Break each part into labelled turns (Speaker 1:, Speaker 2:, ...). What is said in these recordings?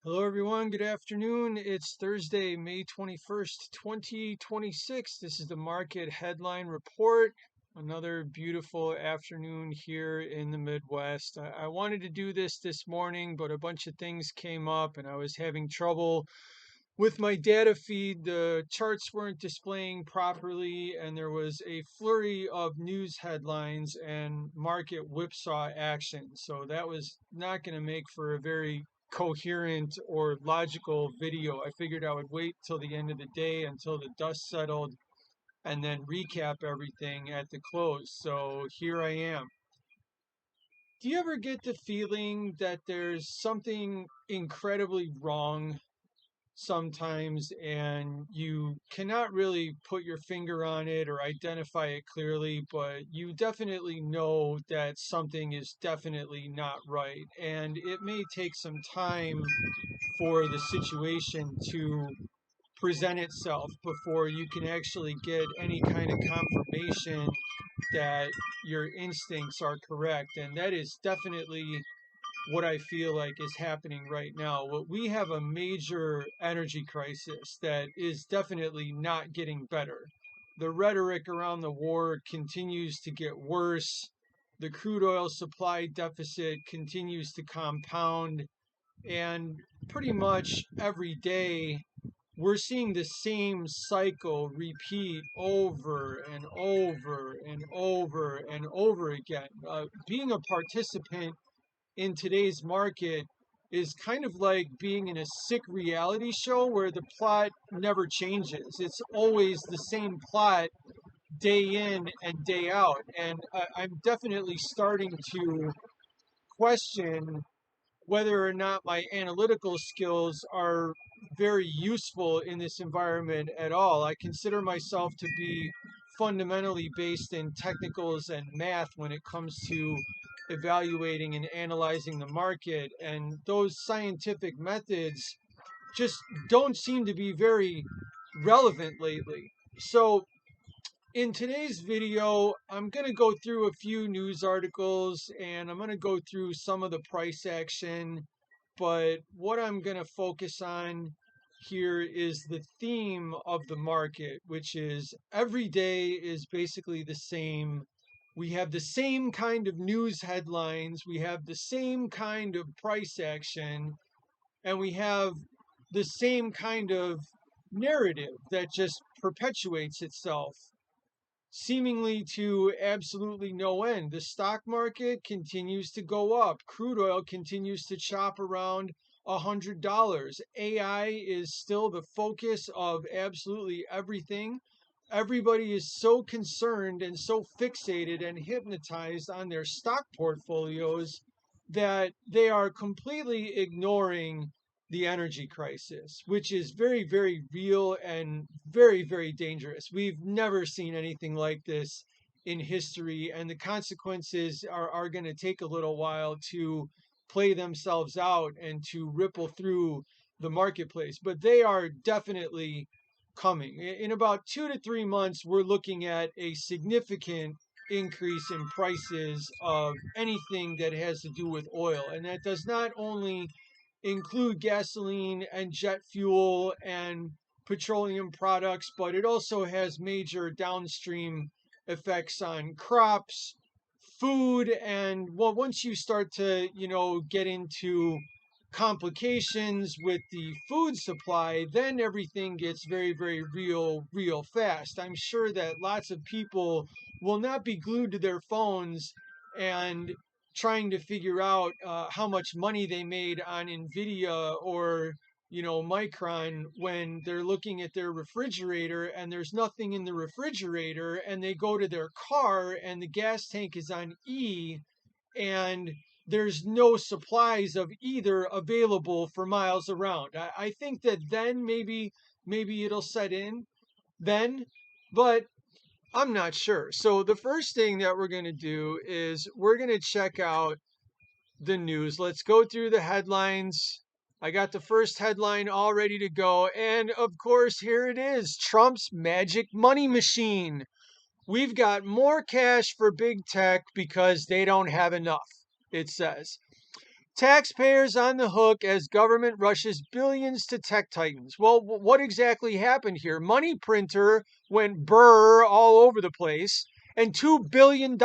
Speaker 1: Hello, everyone. Good afternoon. It's Thursday, May 21st, 2026. This is the market headline report. Another beautiful afternoon here in the Midwest. I wanted to do this morning, but a bunch of things came up and I was having trouble with my data feed. The charts weren't displaying properly, and there was a flurry of news headlines and market whipsaw action. So that was not going to make for a very coherent or logical video. I figured I would wait till the end of the day until the dust settled and then recap everything at the close. So here I am. Do you ever get the feeling that there's something incredibly wrong sometimes and you cannot really put your finger on it or identify it clearly, but you definitely know that something is definitely not right? And it may take some time for the situation to present itself before you can actually get any kind of confirmation that your instincts are correct. And that is definitely what I feel like is happening right now. Well, we have a major energy crisis that is definitely not getting better. The rhetoric around the war continues to get worse. The crude oil supply deficit continues to compound. And pretty much every day, we're seeing the same cycle repeat over and over and over and over again. Being a participant in today's market is kind of like being in a sick reality show where the plot never changes. It's always the same plot day in and day out. And I'm definitely starting to question whether or not my analytical skills are very useful in this environment at all. I consider myself to be fundamentally based in technicals and math when it comes to evaluating and analyzing the market, and those scientific methods just don't seem to be very relevant lately. So in today's video, I'm going to go through a few news articles and I'm going to go through some of the price action. But what I'm going to focus on here is the theme of the market, which is every day is basically the same. We have the same kind of news headlines, we have the same kind of price action, and we have the same kind of narrative that just perpetuates itself seemingly to absolutely no end. The stock market continues to go up. Crude oil continues to chop around $100. AI is still the focus of absolutely everything. Everybody is so concerned and so fixated and hypnotized on their stock portfolios that they are completely ignoring the energy crisis, which is very, very real and very, very dangerous. We've never seen anything like this in history, and the consequences are going to take a little while to play themselves out and to ripple through the marketplace. But they are definitely coming. In about 2 to 3 months, we're looking at a significant increase in prices of anything that has to do with oil. And that does not only include gasoline and jet fuel and petroleum products, but it also has major downstream effects on crops, food, and well, once you start to, get into complications with the food supply, then everything gets very, very real fast. I'm sure that lots of people will not be glued to their phones and trying to figure out how much money they made on Nvidia or Micron when they're looking at their refrigerator and there's nothing in the refrigerator, and they go to their car and the gas tank is on E and there's no supplies of either available for miles around. I think that then maybe it'll set in then, but I'm not sure. So the first thing that we're going to do is we're going to check out the news. Let's go through the headlines. I got the first headline all ready to go. And of course, here it is, Trump's magic money machine. We've got more cash for big tech because they don't have enough, it says. Taxpayers on the hook as government rushes billions to tech titans. Well, what exactly happened here? Money printer went burr all over the place, and $2 billion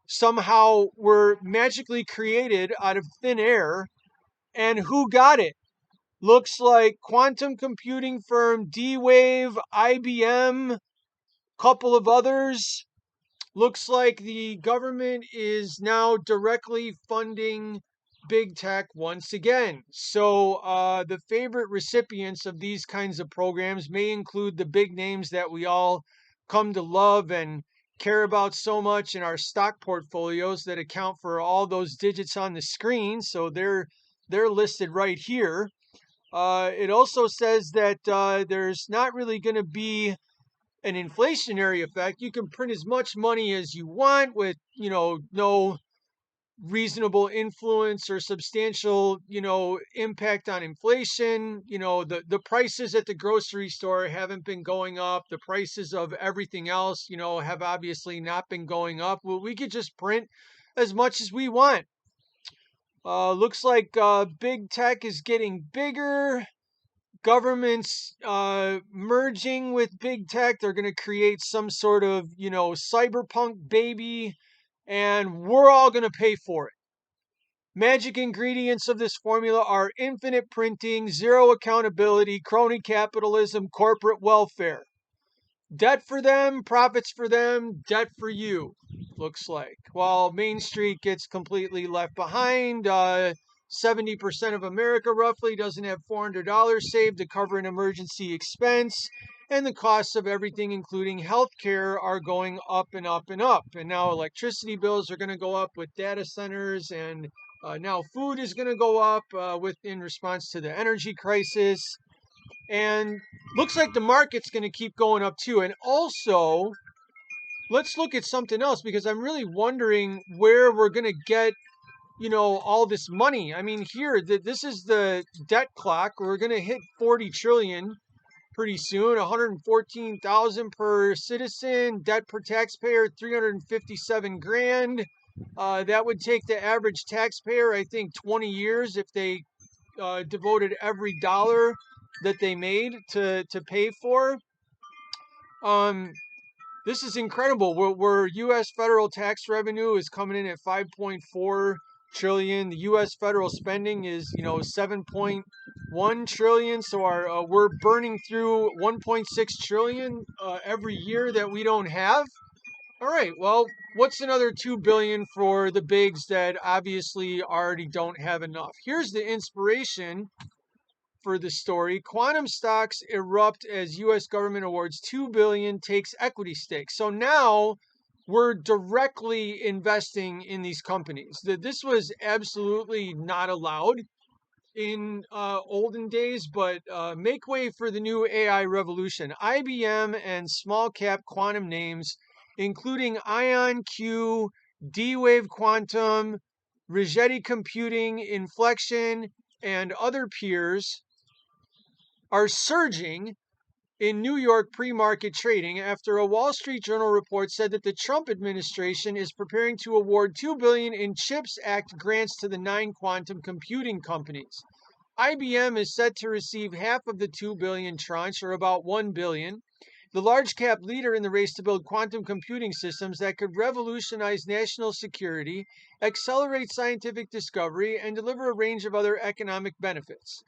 Speaker 1: somehow were magically created out of thin air. And who got it? Looks like quantum computing firm D-Wave, IBM, couple of others. Looks like the government is now directly funding big tech once again. So the favorite recipients of these kinds of programs may include the big names that we all come to love and care about so much in our stock portfolios that account for all those digits on the screen. So they're listed right here. It also says that there's not really going to be an inflationary effect. You can print as much money as you want with, no reasonable influence or substantial, impact on inflation. The prices at the grocery store haven't been going up. The prices of everything else, have obviously not been going up. Well, we could just print as much as we want. Looks like big tech is getting bigger. Governments merging with big tech. They're going to create some sort of, cyberpunk baby, and we're all going to pay for it. Magic ingredients of this formula are infinite printing, zero accountability, crony capitalism, corporate welfare. Debt for them, profits for them, debt for you, looks like. While Main Street gets completely left behind, 70% of America roughly doesn't have $400 saved to cover an emergency expense, and the costs of everything, including healthcare, are going up and up and up. And now electricity bills are going to go up with data centers, and now food is going to go up in response to the energy crisis. And looks like the market's going to keep going up too. And also, let's look at something else, because I'm really wondering where we're going to get, all this money. I mean, here, this is the debt clock. We're going to hit 40 trillion pretty soon, 114,000 per citizen, debt per taxpayer, 357 grand. That would take the average taxpayer, I think, 20 years if they devoted every dollar that they made to pay for. This is incredible. Where U.S. federal tax revenue is coming in at 5.4 trillion. The U.S. federal spending is 7.1 trillion. So we're burning through 1.6 trillion every year that we don't have. All right. Well, what's another 2 billion for the bigs that obviously already don't have enough? Here's the inspiration for the story. Quantum stocks erupt as U.S. government awards $2 billion, takes equity stakes. So now we're directly investing in these companies. This was absolutely not allowed in olden days, but make way for the new AI revolution. IBM and small cap quantum names, including IonQ, D-Wave Quantum, Rigetti Computing, Inflection, and other peers, are surging in New York pre-market trading after a Wall Street Journal report said that the Trump administration is preparing to award $2 billion in CHIPS Act grants to the 9 quantum computing companies. IBM is set to receive half of the $2 billion tranche, or about $1 billion. The large cap leader in the race to build quantum computing systems that could revolutionize national security, accelerate scientific discovery, and deliver a range of other economic benefits.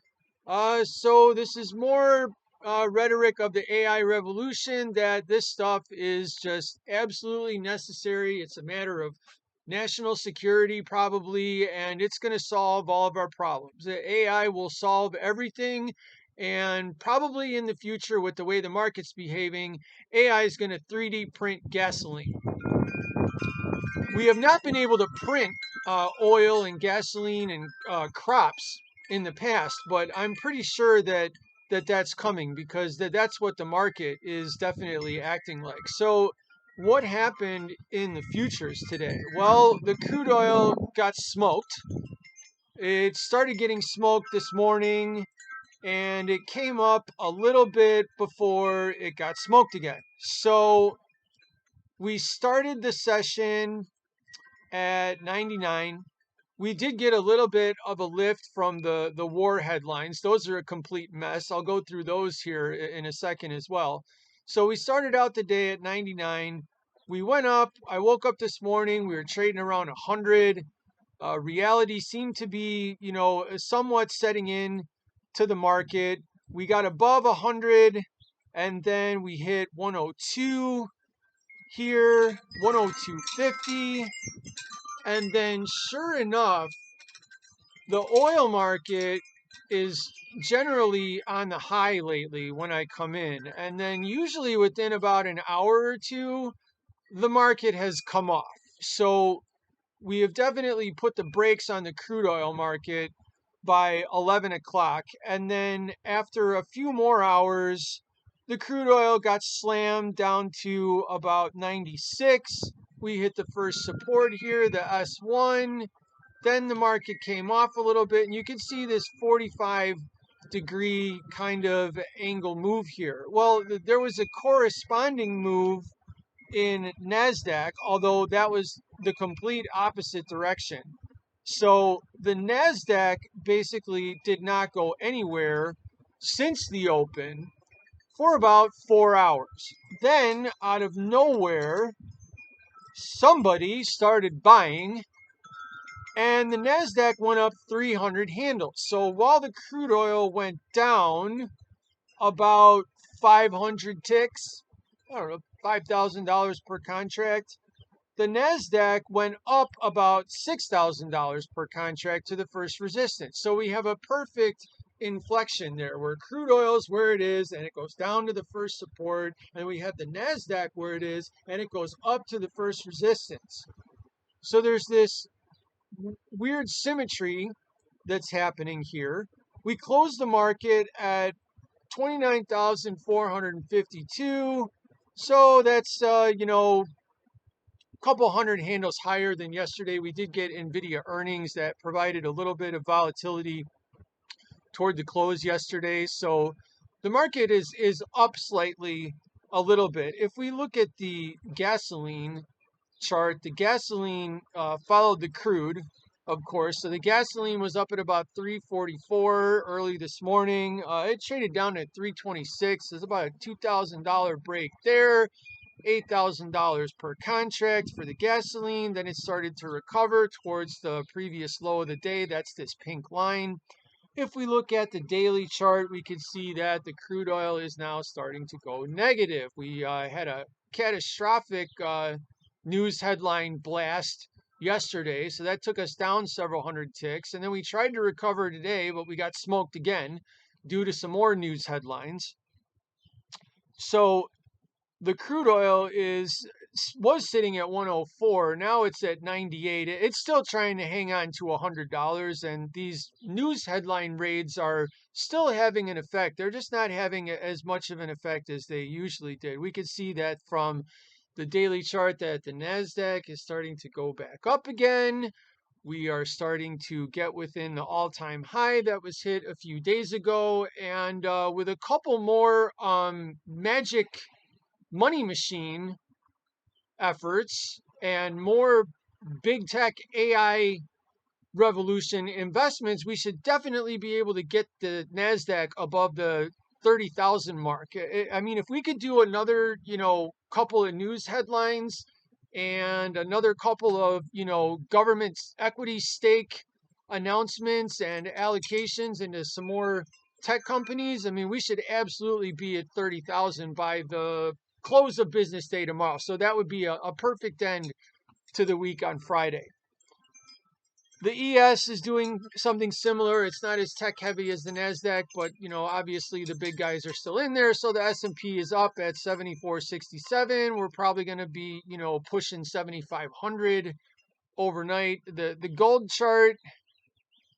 Speaker 1: So this is more rhetoric of the AI revolution, that this stuff is just absolutely necessary. It's a matter of national security, probably, and it's going to solve all of our problems. The AI will solve everything, and probably in the future, with the way the market's behaving, AI is going to 3D print gasoline. We have not been able to print oil and gasoline and crops in the past, but I'm pretty sure that's coming, because that's what the market is definitely acting like. So what happened in the futures today? Well, the crude oil got smoked. It started getting smoked this morning, and it came up a little bit before it got smoked again. So we started the session at 99. we did get a little bit of a lift from the war headlines. Those are a complete mess. I'll go through those here in a second as well. So we started out the day at 99. We went up. I woke up this morning. We were trading around 100. Reality seemed to be, somewhat setting in to the market. We got above 100, and then we hit 102 here, 102.50. And then sure enough, the oil market is generally on the high lately when I come in. And then usually within about an hour or two, the market has come off. So we have definitely put the brakes on the crude oil market by 11 o'clock. And then after a few more hours, the crude oil got slammed down to about 96. We hit the first support here, the S1. Then the market came off a little bit, and you can see this 45-degree kind of angle move here. Well, there was a corresponding move in NASDAQ, although that was the complete opposite direction. So the NASDAQ basically did not go anywhere since the open for about 4 hours. Then, out of nowhere, somebody started buying and the NASDAQ went up 300 handles. So while the crude oil went down about 500 ticks, I don't know, $5,000 per contract, the NASDAQ went up about $6,000 per contract to the first resistance. So we have a perfect inflection there where crude oil is where it is and it goes down to the first support, and we have the NASDAQ where it is and it goes up to the first resistance. So there's this weird symmetry that's happening here. We closed the market at 29,452. So that's, a couple hundred handles higher than yesterday. We did get Nvidia earnings that provided a little bit of volatility toward the close yesterday. So the market is up slightly a little bit. If we look at the gasoline chart, the gasoline followed the crude, of course. So the gasoline was up at about 344 early this morning. It traded down at 326. There's about a $2,000 break there. $8,000 per contract for the gasoline. Then it started to recover towards the previous low of the day. That's this pink line. If we look at the daily chart, we can see that the crude oil is now starting to go negative. We had a catastrophic news headline blast yesterday, so that took us down several hundred ticks. And then we tried to recover today, but we got smoked again due to some more news headlines. So the crude oil was sitting at 104. Now it's at 98. It's still trying to hang on to $100, and these news headline raids are still having an effect. They're just not having as much of an effect as they usually did. We could see that from the daily chart that the NASDAQ is starting to go back up again. We are starting to get within the all-time high that was hit a few days ago, and with a couple more magic money machine efforts and more big tech AI revolution investments, we should definitely be able to get the NASDAQ above the 30,000 mark. I mean, if we could do another, couple of news headlines and another couple of, government equity stake announcements and allocations into some more tech companies, I mean, we should absolutely be at 30,000 by the close of business day tomorrow. So that would be a perfect end to the week on Friday. The ES is doing something similar. It's not as tech heavy as the NASDAQ, but obviously the big guys are still in there. So the S&P is up at 74.67. We're probably going to be, pushing 7,500 overnight. The gold chart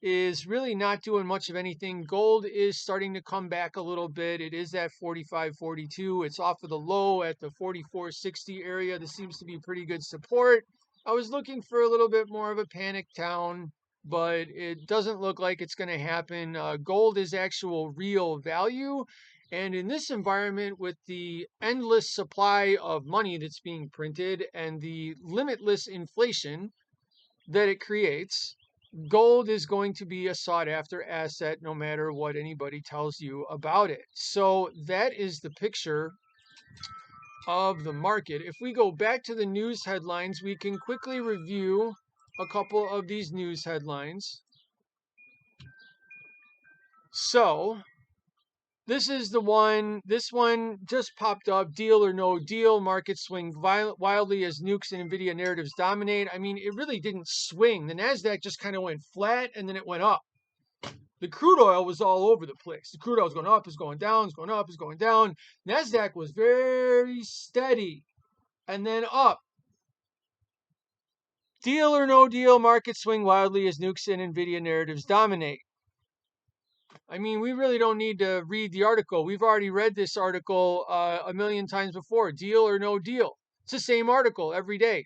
Speaker 1: is really not doing much of anything. Gold is starting to come back a little bit. It is at 45.42. It's off of the low at the 44.60 area. This seems to be pretty good support. I was looking for a little bit more of a panic town, but it doesn't look like it's going to happen. Gold is actual real value. And in this environment, with the endless supply of money that's being printed and the limitless inflation that it creates, gold is going to be a sought after asset no matter what anybody tells you about it. So that is the picture of the market. If we go back to the news headlines, we can quickly review a couple of these news headlines. So this is the one, this one just popped up, deal or no deal, market swing wildly as nukes and Nvidia narratives dominate. I mean, it really didn't swing. The NASDAQ just kind of went flat and then it went up. The crude oil was all over the place. The crude oil was going up, is going down, is going up, is going down. NASDAQ was very steady and then up. Deal or no deal, market swing wildly as nukes and Nvidia narratives dominate. I mean, we really don't need to read the article. We've already read this article a million times before. Deal or no deal. It's the same article every day.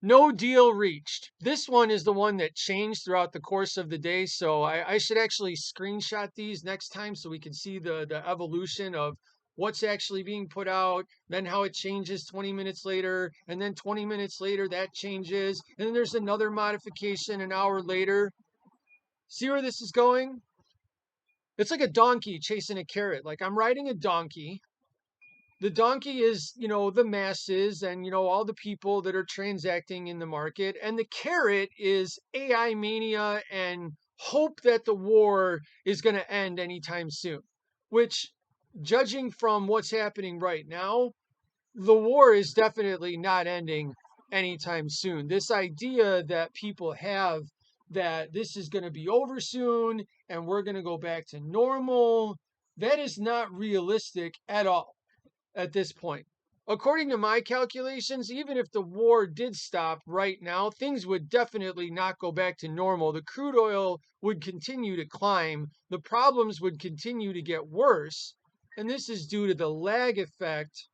Speaker 1: No deal reached. This one is the one that changed throughout the course of the day. So I should actually screenshot these next time so we can see the evolution of what's actually being put out, then how it changes 20 minutes later, and then 20 minutes later that changes, and then there's another modification an hour later. See where this is going? It's like a donkey chasing a carrot. Like I'm riding a donkey. The donkey is, the masses and, all the people that are transacting in the market. And the carrot is AI mania and hope that the war is going to end anytime soon, which, judging from what's happening right now, the war is definitely not ending anytime soon. This idea that people have that this is going to be over soon and we're going to go back to normal, that is not realistic at all at this point. According to my calculations, even if the war did stop right now, things would definitely not go back to normal. The crude oil would continue to climb. The problems would continue to get worse. And this is due to the lag effect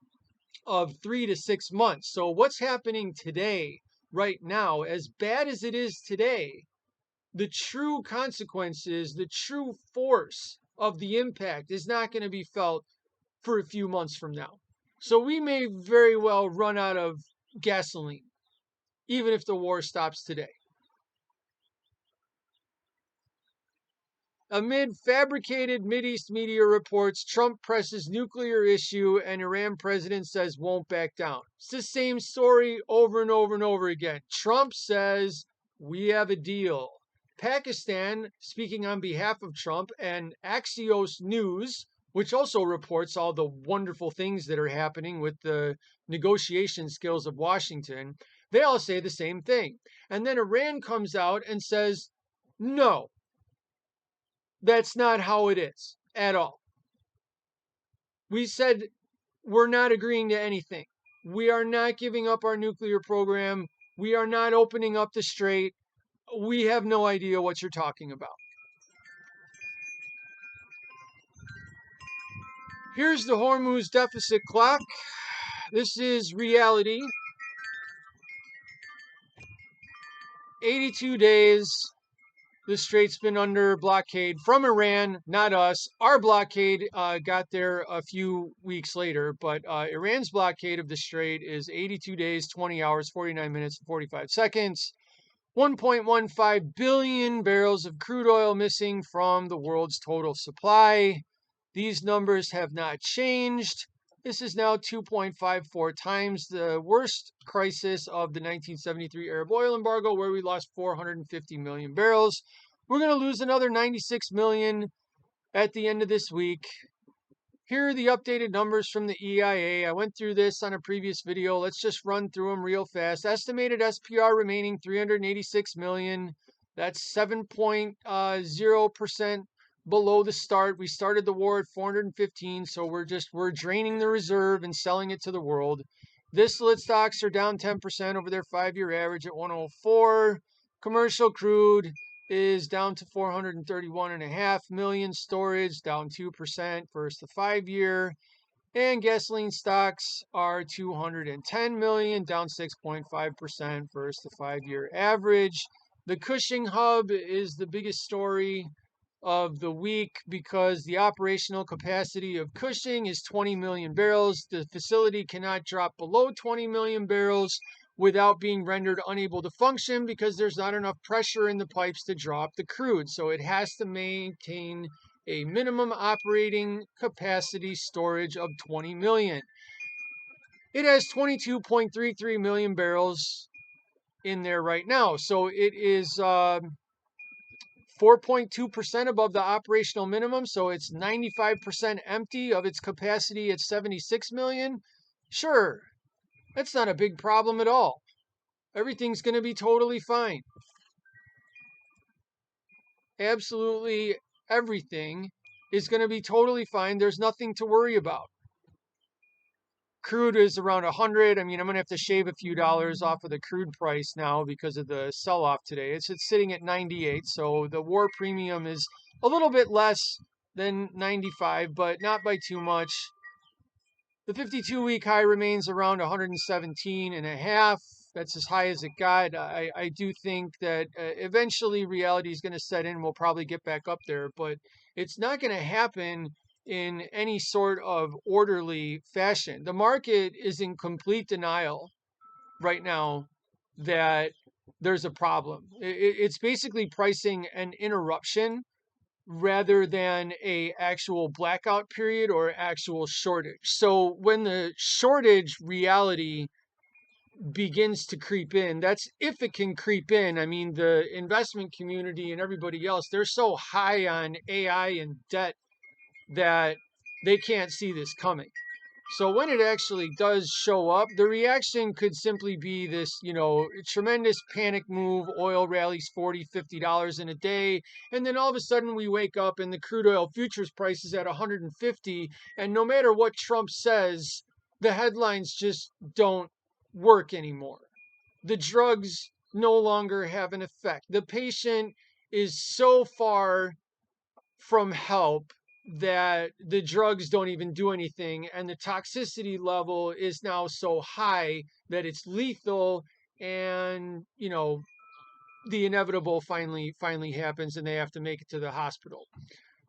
Speaker 1: of 3 to 6 months. So what's happening today, right now, as bad as it is today, the true consequences, the true force of the impact is not going to be felt for a few months from now. So we may very well run out of gasoline, even if the war stops today. Amid fabricated Mideast media reports, Trump presses nuclear issue and Iran president says won't back down. It's the same story over and over and over again. Trump says we have a deal. Pakistan, speaking on behalf of Trump, and Axios News, which also reports all the wonderful things that are happening with the negotiation skills of Washington, they all say the same thing. And then Iran comes out and says, no, that's not how it is at all. We said we're not agreeing to anything. We are not giving up our nuclear program. We are not opening up the strait. We have no idea what you're talking about. Here's the Hormuz deficit clock. This is reality. 82 days. The strait's been under blockade from Iran, not us. Our blockade got there a few weeks later, but Iran's blockade of the strait is 82 days, 20 hours, 49 minutes, and 45 seconds. 1.15 billion barrels of crude oil missing from the world's total supply. These numbers have not changed. This is now 2.54 times the worst crisis of the 1973 Arab oil embargo, where we lost 450 million barrels. We're going to lose another 96 million at the end of this week. Here are the updated numbers from the EIA. I went through this on a previous video. Let's just run through them real fast. Estimated SPR remaining 386 million. That's 7.0% below the start. We started the war at 415, so we're draining the reserve and selling it to the world. Distillate stocks are down 10% over their 5-year average at 104. Commercial crude is down to 431.5 million. Storage down 2% versus the 5-year. And gasoline stocks are 210 million, down 6.5% versus the 5-year average. The Cushing hub is the biggest story of the week because the operational capacity of Cushing is 20 million barrels. The facility cannot drop below 20 million barrels, without being rendered unable to function because there's not enough pressure in the pipes to draw up the crude. So it has to maintain a minimum operating capacity storage of 20 million. It has 22.33 million barrels in there right now. So it is 4.2% above the operational minimum. So it's 95% empty of its capacity at 76 million. Sure, that's not a big problem at all. Everything's going to be totally fine. Absolutely everything is going to be totally fine. There's nothing to worry about. Crude is around 100. I mean, I'm going to have to shave a few dollars off of the crude price now because of the sell-off today. It's sitting at 98, so the war premium is a little bit less than 95, but not by too much. The 52-week high remains around 117 and a half. That's as high as it got. I do think that eventually reality is going to set in. We'll probably get back up there, but it's not going to happen in any sort of orderly fashion. The market is in complete denial right now that there's a problem. It's basically pricing an interruption rather than a actual blackout period or actual shortage. So when the shortage reality begins to creep in, that's if it can creep in. I mean, the investment community and everybody else, they're so high on AI and debt that they can't see this coming. So when it actually does show up, the reaction could simply be this, tremendous panic move. Oil rallies $40, $50 in a day. And then all of a sudden we wake up and the crude oil futures price is at 150. And no matter what Trump says, the headlines just don't work anymore. The drugs no longer have an effect. The patient is so far from help that the drugs don't even do anything, and the toxicity level is now so high that it's lethal, and the inevitable finally happens and they have to make it to the hospital.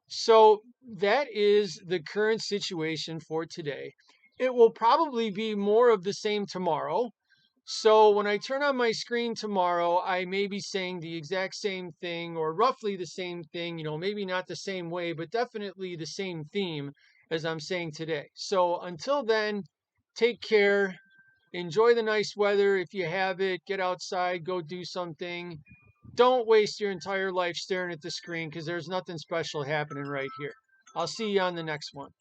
Speaker 1: So that is the current situation for today. It will probably be more of the same tomorrow. So when I turn on my screen tomorrow, I may be saying the exact same thing or roughly the same thing, maybe not the same way, but definitely the same theme as I'm saying today. So until then, take care. Enjoy the nice weather. If you have it, get outside, go do something. Don't waste your entire life staring at the screen because there's nothing special happening right here. I'll see you on the next one.